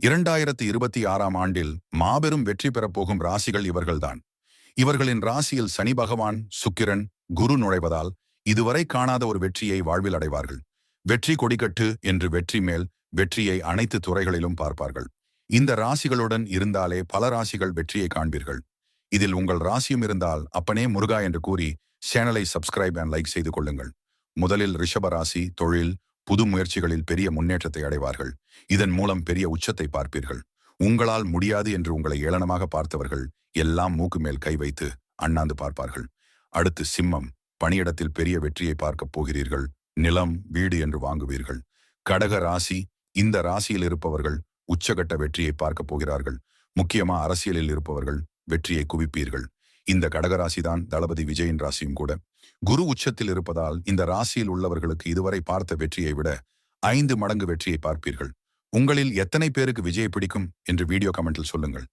2026ஆம் ஆண்டில் மாபெரும் வெற்றி பெறப்போகும் ராசிகள் இவர்கள்தான். இவர்களின் ராசியில் சனி பகவான், சுக்கிரன், குரு நுழைவதால் இதுவரை காணாத ஒரு வெற்றியை வாழ்வில் அடைவார்கள். வெற்றி கொடிகட்டு என்று வெற்றி மேல் வெற்றியை அனைத்து துறைகளிலும் பார்ப்பார்கள். இந்த ராசிகளுடன் இருந்தாலே பல ராசிகள் வெற்றியை காண்பீர்கள். இதில் உங்கள் ராசியும் இருந்தால் அப்பனே முருகா என்று கூறி சேனலை சப்ஸ்கிரைப் அண்ட் லைக் செய்து கொள்ளுங்கள். முதலில் ரிஷப ராசி தொழில், புது முயற்சிகளில் பெரிய முன்னேற்றத்தை அடைவார்கள். இதன் மூலம் பெரிய உச்சத்தை பார்ப்பீர்கள். உங்களால் முடியாது என்று உங்களை ஏளனமாக பார்த்தவர்கள் எல்லாம் மூக்கு மேல் கை வைத்து அண்ணாந்து பார்ப்பார்கள். அடுத்து சிம்மம், பணியிடத்தில் பெரிய வெற்றியை பார்க்கப் போகிறீர்கள். நிலம், வீடு என்று வாங்குவீர்கள். கடக ராசி, இந்த ராசியில் இருப்பவர்கள் உச்சகட்ட வெற்றியை பார்க்கப் போகிறார்கள். முக்கியமா அரசியலில் இருப்பவர்கள் வெற்றியை குவிப்பீர்கள். இந்த கடகராசிதான் தளபதி விஜயின் ராசியும் கூட. குரு உச்சத்தில் இருப்பதால் இந்த ராசியில் உள்ளவர்களுக்கு இதுவரை பார்த்த வெற்றியை விட 5 மடங்கு வெற்றியை பார்ப்பீர்கள். உங்களில் எத்தனை பேருக்கு விஜயை பிடிக்கும் என்று வீடியோ கமெண்டில் சொல்லுங்கள்.